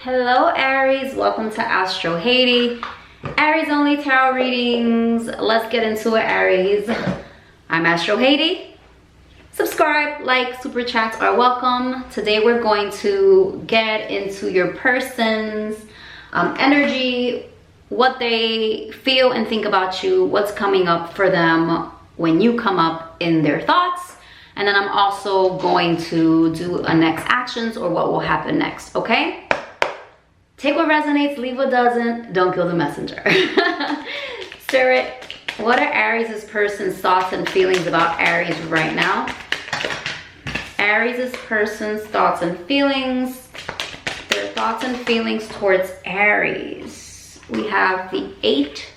Hello Aries, welcome to Astro Haiti. Aries only tarot readings. Let's get into it, Aries. I'm Astro Haiti. Subscribe, like, super chats are welcome. Today we're going to get into your person's energy, what they feel and think about you, what's coming up for them when you come up in their thoughts. And then I'm also going to do a next actions or what will happen next, okay? Take what resonates, leave what doesn't. Don't kill the messenger. Spirit, what are Aries' person's thoughts and feelings about Aries right now? Aries' person's thoughts and feelings. Their thoughts and feelings towards Aries. We have the 8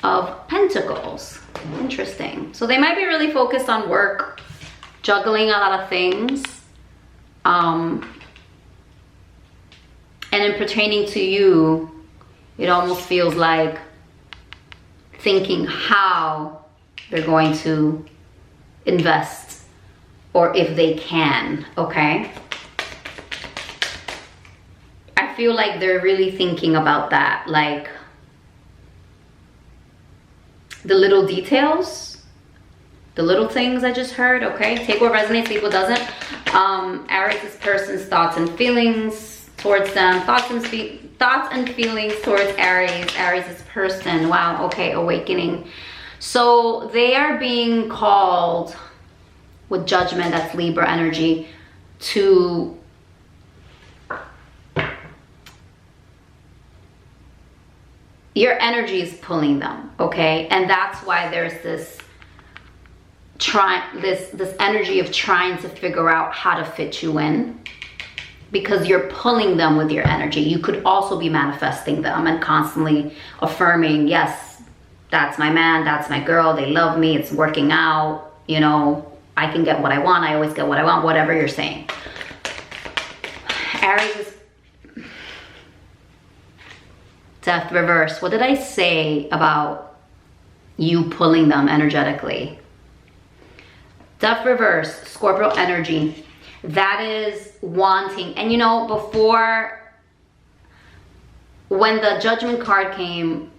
of Pentacles. Interesting. So they might be really focused on work, juggling a lot of things. And in pertaining to you, it almost feels like thinking how they're going to invest or if they can, okay? I feel like they're really thinking about that, like the little details, the little things I just heard, okay? Take what resonates, leave what doesn't. Aries' person's thoughts and feelings towards them, thoughts and feelings towards Aries' person. Wow, okay, awakening. So they are being called with judgment, that's Libra energy, to your energy is pulling them, okay? And that's why there's this energy of trying to figure out how to fit you in, because you're pulling them with your energy. You could also be manifesting them and constantly affirming, yes, that's my man, that's my girl, they love me, it's working out, you know, I can get what I want, I always get what I want, whatever you're saying. Aries is Death reverse. What did I say about you pulling them energetically? Death reverse, Scorpio energy. That is wanting. And you know, before, when the Judgment card came,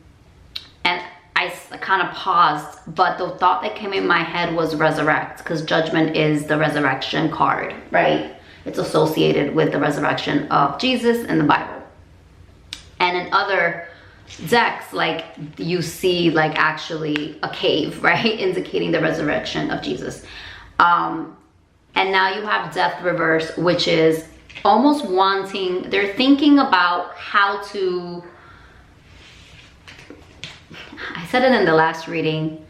and I kind of paused, but the thought that came in my head was resurrect, because Judgment is the resurrection card, right? It's associated with the resurrection of Jesus in the Bible. And in other decks, like you see like actually a cave, right? Indicating the resurrection of Jesus. And now you have Death reverse, which is almost wanting, they're thinking about how to, I said it in the last reading,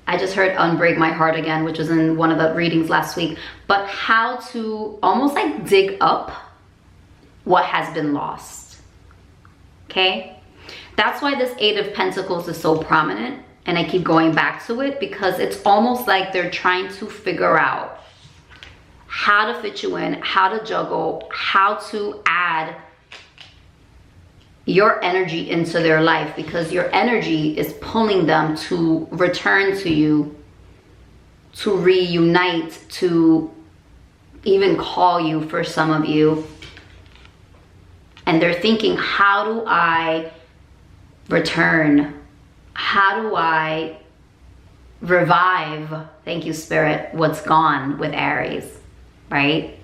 I just heard Unbreak My Heart again, which was in one of the readings last week, but how to almost like dig up what has been lost, okay? That's why this 8 of Pentacles is so prominent. And I keep going back to it because it's almost like they're trying to figure out how to fit you in, how to juggle, how to add your energy into their life, because your energy is pulling them to return to you, to reunite, to even call you for some of you. And they're thinking, how do I return? How do I revive, thank you Spirit, what's gone with Aries, right?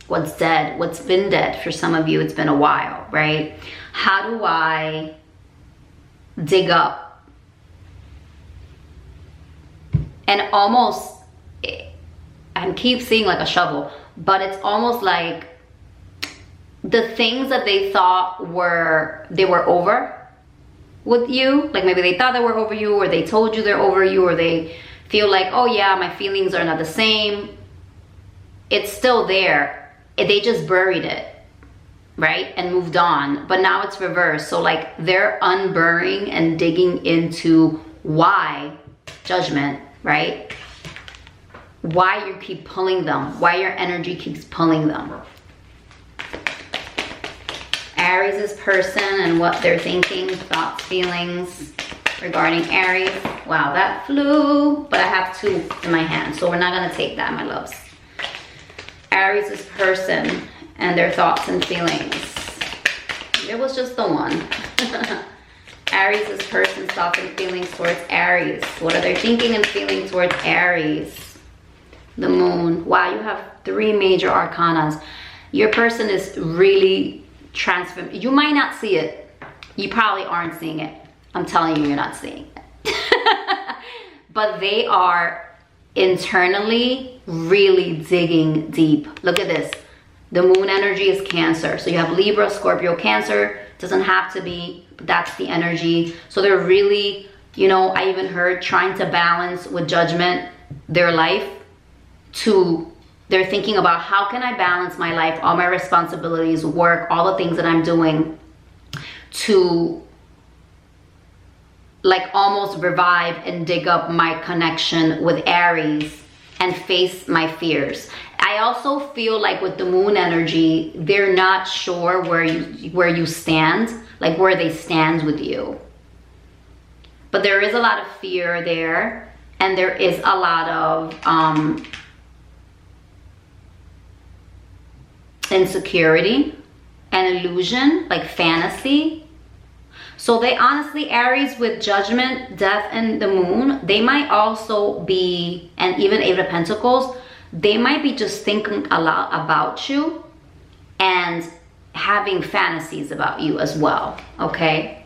What's dead, what's been dead. For some of you, it's been a while, right? How do I dig up? And almost, I keep seeing like a shovel, but it's almost like the things that they thought they were over with you, like maybe they thought they were over you, or they told you they're over you, or they feel like, oh yeah, my feelings are not the same. It's still there. They just buried it, right? And moved on. But now it's reversed. So like they're unburying and digging into why Judgment, right? Why you keep pulling them, why your energy keeps pulling them. Aries' person and what they're thinking, thoughts, feelings regarding Aries. Wow, that flew, but I have 2 in my hand, so we're not gonna take that, my loves. Aries' person and their thoughts and feelings. It was just the one. Aries' person's thoughts and feelings towards Aries. What are they thinking and feeling towards Aries? The moon. Wow, you have 3 major arcanas. Your person is really transformed. You might not see it. You probably aren't seeing it. I'm telling you, you're not seeing it. But they are internally really digging deep. Look at this. The moon energy is Cancer. So you have Libra, Scorpio, Cancer. Doesn't have to be, but that's the energy. So they're really, you know, I even heard trying to balance with Judgment their life to, they're thinking about how can I balance my life, all my responsibilities, work, all the things that I'm doing to like almost revive and dig up my connection with Aries and face my fears. I also feel like with the moon energy, they're not sure where you stand, like where they stand with you. But there is a lot of fear there, and there is a lot of insecurity and illusion, like fantasy. So they honestly, Aries with Judgment, Death, and the moon, they might also be, and even 8 of Pentacles, they might be just thinking a lot about you and having fantasies about you as well, okay?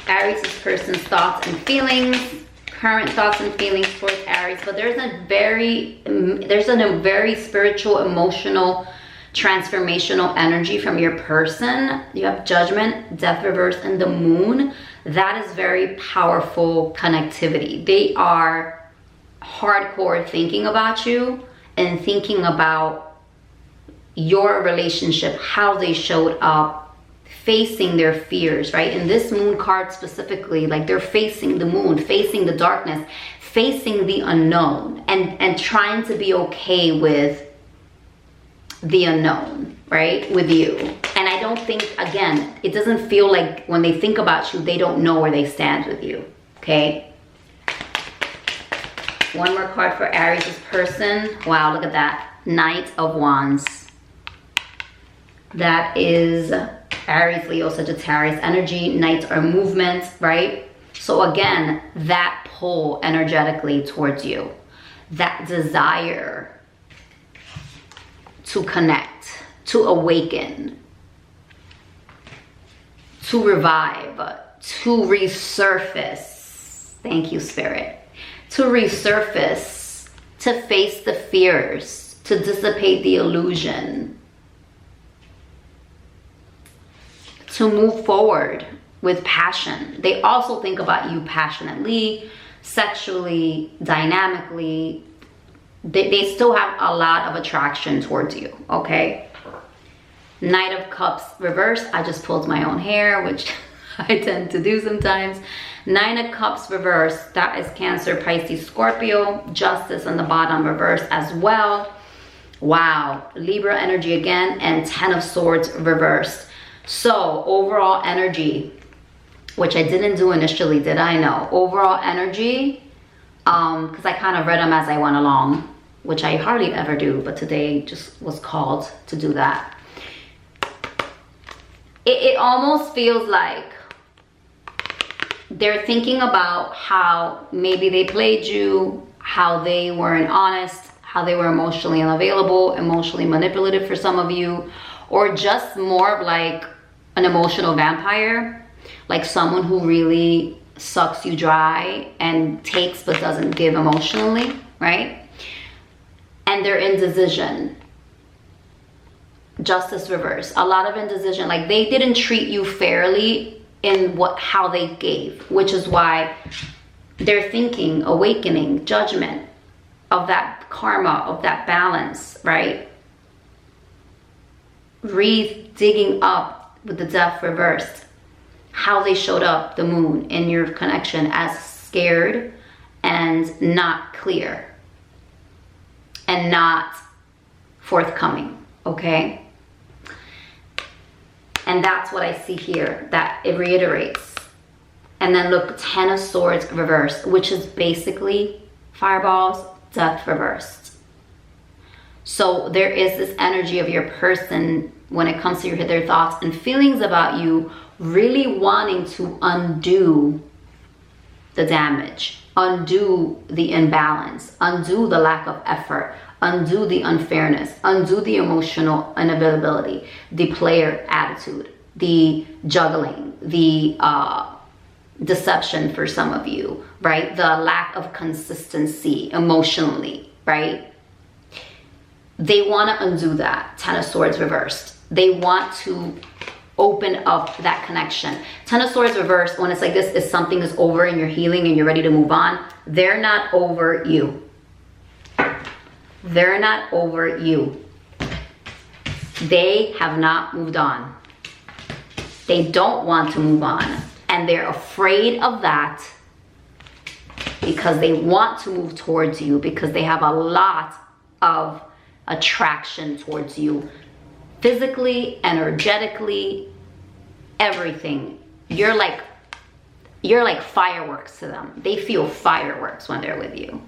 Aries' person's thoughts and feelings, current thoughts and feelings towards Aries, but there's a very spiritual, emotional, transformational energy from your person. You have Judgment, Death reverse, and the moon. That is very powerful connectivity. They are hardcore thinking about you and thinking about your relationship, how they showed up, facing their fears, right? In this moon card specifically, like they're facing the moon, facing the darkness, facing the unknown, and trying to be okay with the unknown, right, with you. And I don't think, again, it doesn't feel like when they think about you, they don't know where they stand with you, okay? One more card for Aries' person. Wow, look at that. Knight of Wands. That is Aries, Leo, Sagittarius energy. Knights are movement, right? So again, that pull energetically towards you, that desire to connect, to awaken, to revive, to resurface. Thank you, Spirit. To resurface, to face the fears, to dissipate the illusion, to move forward with passion. They also think about you passionately, sexually, dynamically. They still have a lot of attraction towards you, okay? Knight of Cups reverse. I just pulled my own hair, which I tend to do sometimes. 9 of Cups reverse. That is Cancer, Pisces, Scorpio. Justice on the bottom reverse as well. Wow. Libra energy again, and 10 of Swords reversed. So overall energy, which I didn't do initially, did I? No. Overall energy, because I kind of read them as I went along, which I hardly ever do, but today just was called to do that. It almost feels like they're thinking about how maybe they played you, how they weren't honest, how they were emotionally unavailable, emotionally manipulative for some of you, or just more of like an emotional vampire, like someone who really sucks you dry and takes but doesn't give emotionally, right? And their indecision. Justice reverse. A lot of indecision. Like they didn't treat you fairly in how they gave, which is why they're thinking, awakening, judgment of that karma, of that balance, right? Digging up with the Death reversed. How they showed up, the moon, in your connection as scared and not clear and not forthcoming, okay? And that's what I see here, that it reiterates. And then look, 10 of Swords reversed, which is basically fireballs, Death reversed. So there is this energy of your person when it comes to their thoughts and feelings about you, really wanting to undo the damage, undo the imbalance, undo the lack of effort, undo the unfairness, undo the emotional unavailability, the player attitude, the juggling, the deception for some of you, right? The lack of consistency emotionally, right? They want to undo that. Ten of Swords reversed. They want to open up that connection. Ten of Swords reversed, when it's like this, is something is over and you're healing and you're ready to move on. They're not over you. They're not over you. They have not moved on. They don't want to move on. And they're afraid of that because they want to move towards you, because they have a lot of attraction towards you. Physically, energetically, everything. You're like fireworks to them. They feel fireworks when they're with you.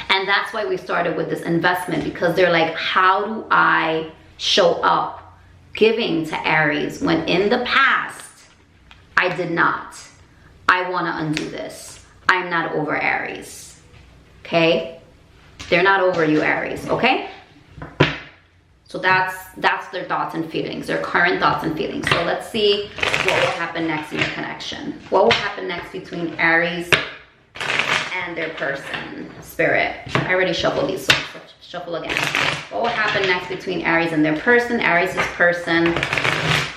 And that's why we started with this investment, because they're like, how do I show up giving to Aries when in the past I did not? I want to undo this. I'm not over Aries. Okay? They're not over you, Aries. Okay? So that's their thoughts and feelings, their current thoughts and feelings. So let's see what will happen next in your connection. What will happen next between Aries and their person, Spirit? I already shuffled these, so shuffle again. What will happen next between Aries and their person? Aries' person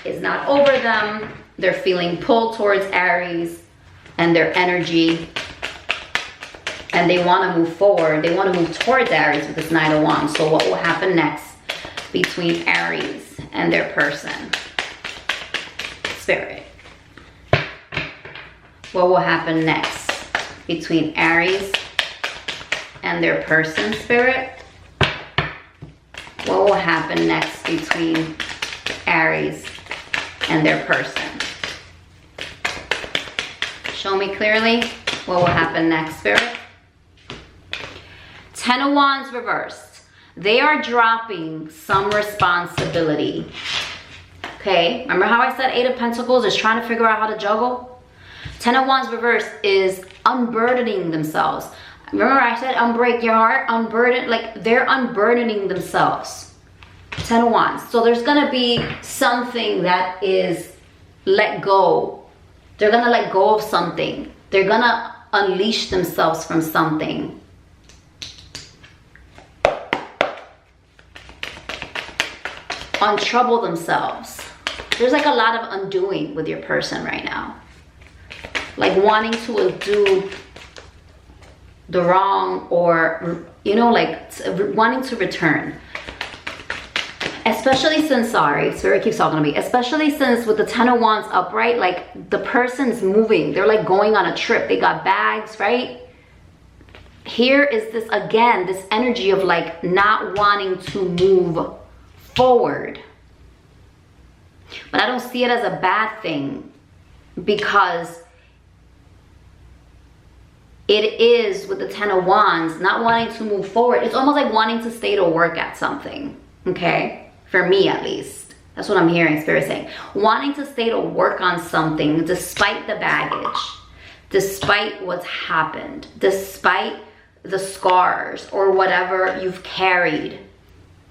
is not over them. They're feeling pulled towards Aries and their energy. And they want to move forward. They want to move towards Aries with this Knight of Wands. So what will happen next between Aries and their person, Spirit? What will happen next between Aries and their person, Spirit? What will happen next between Aries and their person? Show me clearly what will happen next, Spirit. Ten of Wands reversed. They are dropping some responsibility. Okay, remember how I said Eight of Pentacles is trying to figure out how to juggle? Ten of Wands reversed is unburdening themselves. Remember I said unbreak your heart, unburden, like they're unburdening themselves. Ten of Wands. So there's gonna be something that is let go. They're gonna let go of something. They're gonna unleash themselves from something. Untrouble themselves. There's like a lot of undoing with your person right now. Like wanting to undo the wrong, or, you know, like wanting to return. Especially since, sorry, Spirit keeps talking to me. Especially since with the Ten of Wands upright, like the person's moving. They're like going on a trip. They got bags, right? Here is this, again, this energy of like not wanting to move forward. But I don't see it as a bad thing, because it is with the Ten of Wands, not wanting to move forward. It's almost like wanting to stay to work at something, okay? For me, at least. That's what I'm hearing Spirit saying. Wanting to stay to work on something despite the baggage, despite what's happened, despite the scars or whatever you've carried,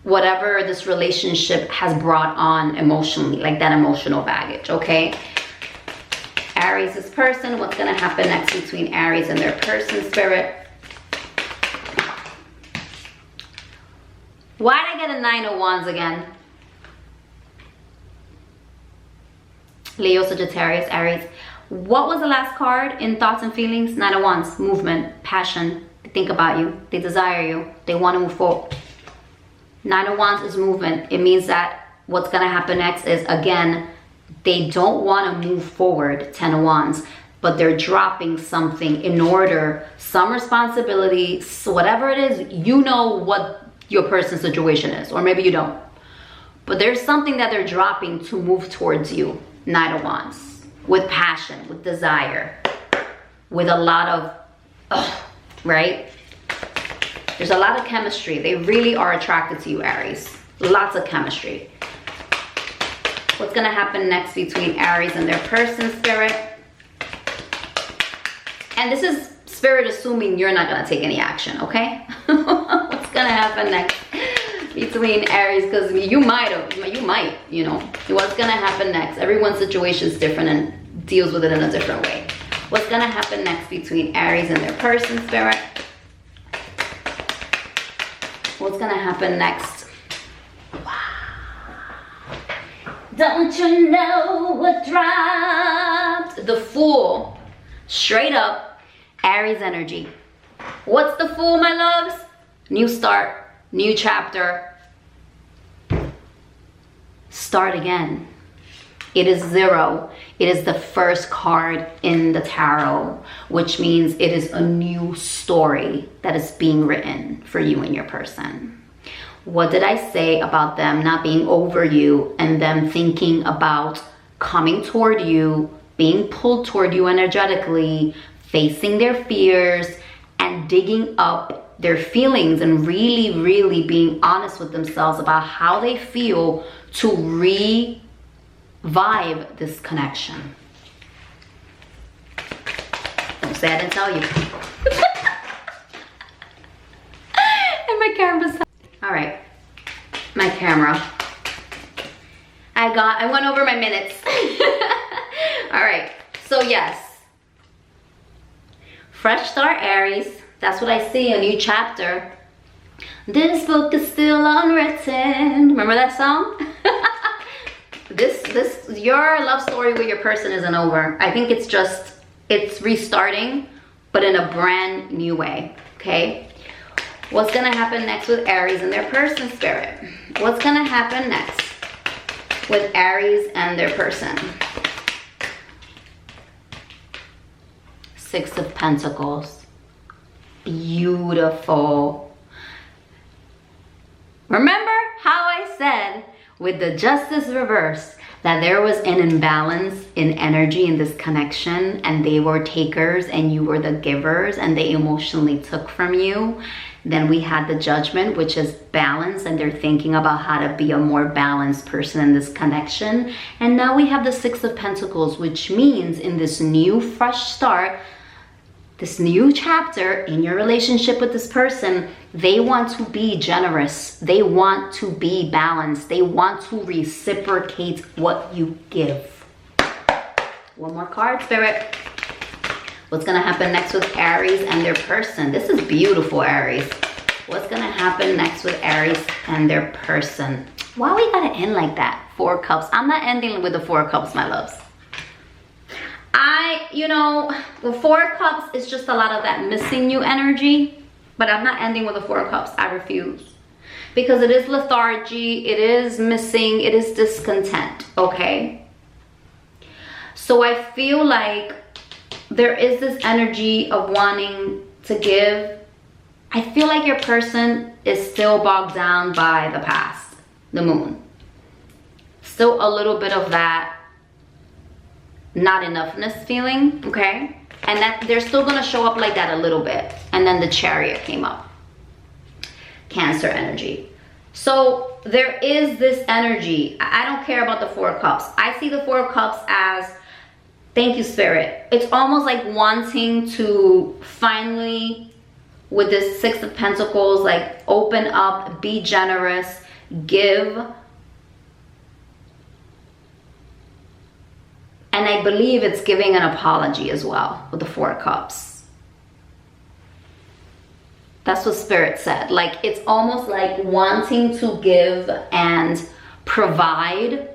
whatever this relationship has brought on emotionally, like that emotional baggage, okay? Aries' person, what's gonna happen next between Aries and their person, Spirit? Why did I get a Nine of Wands again? Leo, Sagittarius, Aries. What was the last card in thoughts and feelings? Nine of Wands, movement, passion. They think about you, they desire you, they want to move forward. Nine of Wands is movement. It means that what's going to happen next is, again, they don't want to move forward, Ten of Wands, but they're dropping something in order, some responsibility, so whatever it is, you know what your person's situation is, or maybe you don't. But there's something that they're dropping to move towards you, Nine of Wands, with passion, with desire, with a lot of, right? There's a lot of chemistry. They really are attracted to you, Aries. Lots of chemistry. What's gonna happen next between Aries and their person, Spirit? And this is Spirit assuming you're not gonna take any action, okay? What's gonna happen next between Aries? Because you might, you know. What's gonna happen next? Everyone's situation is different and deals with it in a different way. What's gonna happen next between Aries and their person, Spirit? What's gonna happen next? Wow. Don't you know what dropped? The Fool. Straight up, Aries energy. What's the Fool, my loves? New start, new chapter. Start again. It is 0. It is the first card in the tarot, which means it is a new story that is being written for you and your person. What did I say about them not being over you and them thinking about coming toward you, being pulled toward you energetically, facing their fears and digging up their feelings and really, really being honest with themselves about how they feel to revive this connection? Don't say I didn't tell you. And my camera's... All right, my camera. I went over my minutes. All right, so yes. Fresh start, Aries. That's what I see, a new chapter. This book is still unwritten. Remember that song? Your love story with your person isn't over. I think it's restarting, but in a brand new way, okay? What's gonna happen next with Aries and their person, Spirit? What's gonna happen next with Aries and their person? 6 of Pentacles. Beautiful. Remember how I said with the Justice reverse that there was an imbalance in energy in this connection, and they were takers and you were the givers and they emotionally took from you? Then we had the Judgment, which is balance, and they're thinking about how to be a more balanced person in this connection. And now we have the 6 of Pentacles, which means in this new fresh start, this new chapter in your relationship with this person, they want to be generous. They want to be balanced. They want to reciprocate what you give. One more card, Spirit. What's gonna happen next with Aries and their person? This is beautiful, Aries. What's gonna happen next with Aries and their person? Why we gotta end like that? 4 Cups. I'm not ending with the 4 Cups, my loves. The 4 Cups is just a lot of that missing you energy, but I'm not ending with the 4 Cups. I refuse. Because it is lethargy, it is missing, it is discontent, okay? So I feel like there is this energy of wanting to give. I feel like your person is still bogged down by the past, the Moon. Still a little bit of that not enoughness feeling, okay? And that they're still gonna show up like that a little bit. And then the Chariot came up. Cancer energy. So there is this energy. I don't care about the 4 Cups. I see the 4 Cups as, thank you, Spirit. It's almost like wanting to finally, with this 6 of Pentacles, like open up, be generous, give. And I believe it's giving an apology as well with the 4 Cups. That's what Spirit said. Like, it's almost like wanting to give and provide.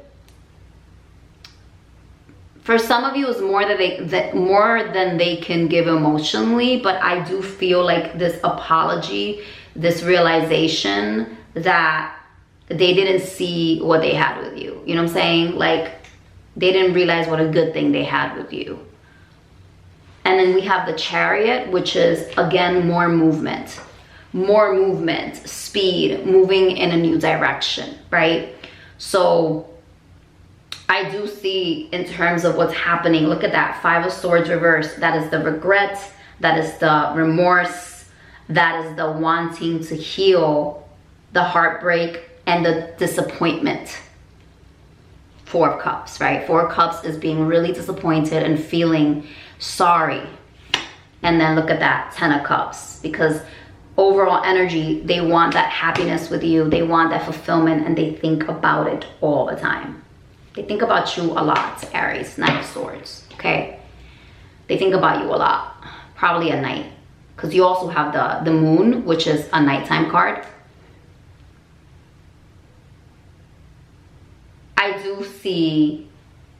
For some of you, it's more more than they can give emotionally, but I do feel like this apology, this realization that they didn't see what they had with you. You know what I'm saying? Like, they didn't realize what a good thing they had with you. And then we have the Chariot, which is, again, more movement, speed, moving in a new direction, right? So I do see in terms of what's happening, look at that, 5 of Swords reversed. That is the regret, that is the remorse, that is the wanting to heal the heartbreak and the disappointment. 4 of Cups, right? 4 of Cups is being really disappointed and feeling sorry. And then look at that, 10 of Cups, because overall energy, they want that happiness with you. They want that fulfillment, and they think about it all the time. They think about you a lot, Aries. 9 of Swords, okay? They think about you a lot, probably at night, because you also have the moon, which is a nighttime card. I do see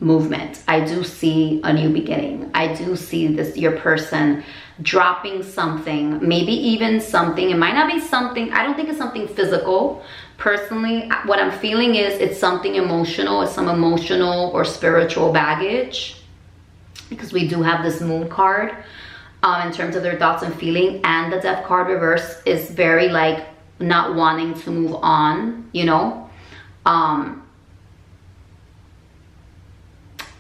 movement. I do see a new beginning. I do see this, your person dropping something, maybe even something, it might not be something, I don't think it's something physical. Personally, what I'm feeling is it's something emotional. It's some emotional or spiritual baggage, because we do have this moon card in terms of their thoughts and feeling, and the Death card reverse is very like not wanting to move on, you know.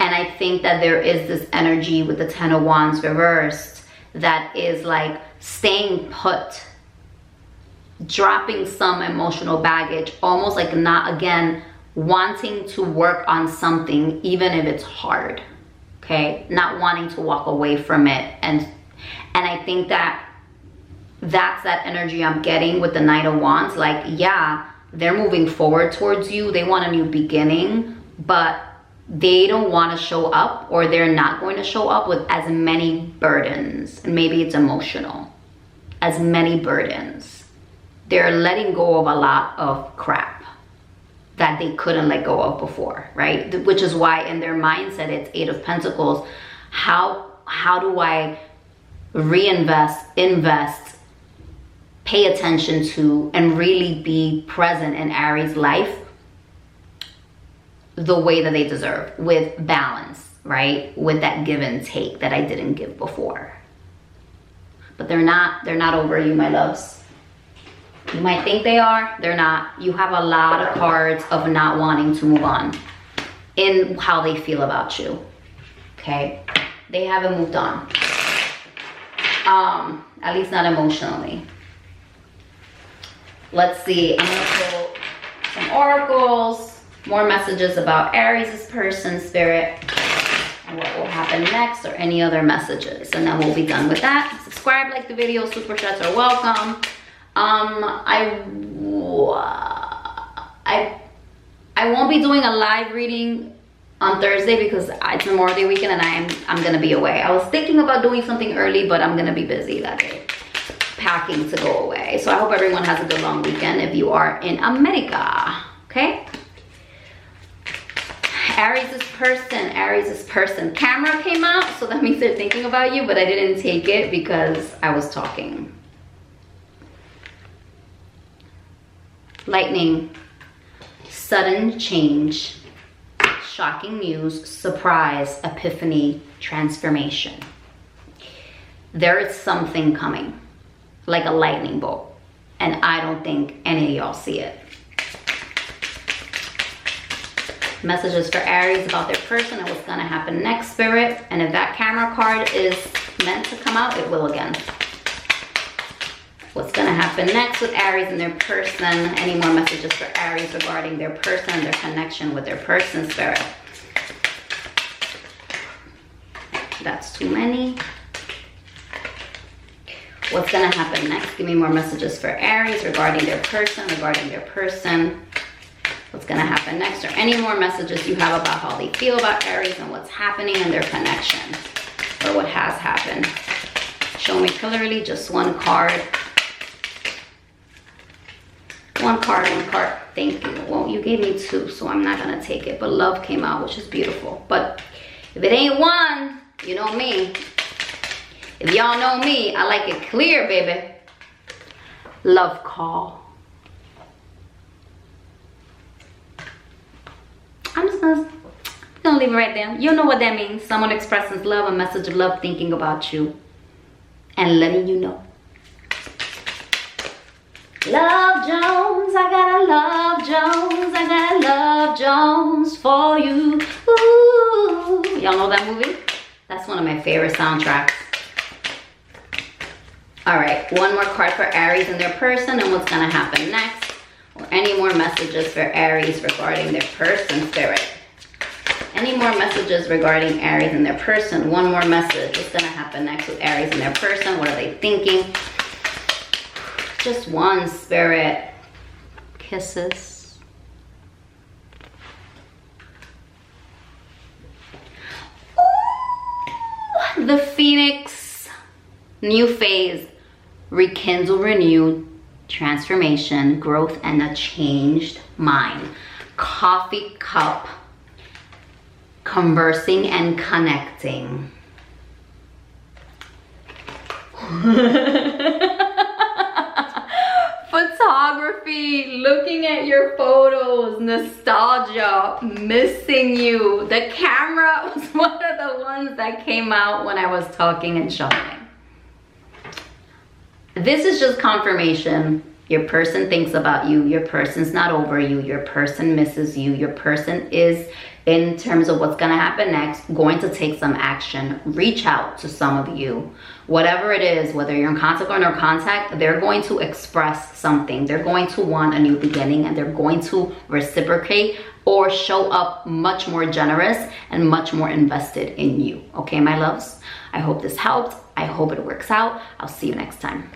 And I think that there is this energy with the 10 of Wands reversed that is like staying put, dropping some emotional baggage, almost like not, again, wanting to work on something even if it's hard, okay? Not wanting to walk away from it. And I think that that's that energy I'm getting with the Knight of Wands. Like, yeah, they're moving forward towards you. They want a new beginning, but they don't want to show up, or they're not going to show up with as many burdens. And maybe it's emotional, as many burdens. They're letting go of a lot of crap that they couldn't let go of before, right? Which is why in their mindset, it's 8 of Pentacles. How do I reinvest, invest, pay attention to, and really be present in Aries' life the way that they deserve, with balance, right? With that give and take that I didn't give before. But they're not over you, my loves. You might think they are, they're not. You have a lot of cards of not wanting to move on in how they feel about you, okay? They haven't moved on, at least not emotionally. Let's see, I'm gonna pull some oracles. More messages about Aries' person, Spirit, and what will happen next, or any other messages. And then we'll be done with that. Subscribe, like the video, super chats are welcome. I won't be doing a live reading on Thursday because it's Memorial Day weekend and I'm gonna be away. I was thinking about doing something early, but I'm gonna be busy that day, packing to go away. So I hope everyone has a good long weekend if you are in America, okay? Aries' person. Camera came out, so that means they're thinking about you, but I didn't take it because I was talking. Lightning, sudden change, shocking news, surprise, epiphany, transformation. There is something coming, like a lightning bolt, and I don't think any of y'all see it. Messages for Aries about their person and what's going to happen next, Spirit. And if that camera card is meant to come out, it will again. What's going to happen next with Aries and their person? Any more messages for Aries regarding their person and their connection with their person, Spirit? That's too many. What's going to happen next? Give me more messages for Aries regarding their person, What's going to happen next, or any more messages you have about how they feel about Aries and what's happening in their connection, or what has happened. Show me clearly, just one card. One card. Thank you. Well, you gave me 2, so I'm not going to take it. But love came out, which is beautiful. But if it ain't 1, you know me. If y'all know me, I like it clear, baby. Love call. I'm just gonna leave it right there. You know what that means. Someone expresses love, a message of love, thinking about you and letting you know. Love Jones, I got a Love Jones, I got a Love Jones for you. Ooh. Y'all know that movie? That's one of my favorite soundtracks. All right, one more card for Aries and their person and what's gonna happen next. Or any more messages for Aries regarding their person, Spirit. Any more messages regarding Aries and their person? One more message. What's gonna happen next with Aries and their person? What are they thinking? Just one, Spirit. Kisses. Ooh, the Phoenix. New phase. Rekindle, renew, transformation, growth, and a changed mind. Coffee cup. Conversing and connecting. Photography, looking at your photos, nostalgia, missing you. The camera was one of the ones that came out when I was talking and showing. This is just confirmation. Your person thinks about you. Your person's not over you. Your person misses you. Your person is, in terms of what's going to happen next, going to take some action. Reach out to some of you. Whatever it is, whether you're in contact or no contact, they're going to express something. They're going to want a new beginning, and they're going to reciprocate or show up much more generous and much more invested in you. Okay, my loves? I hope this helped. I hope it works out. I'll see you next time.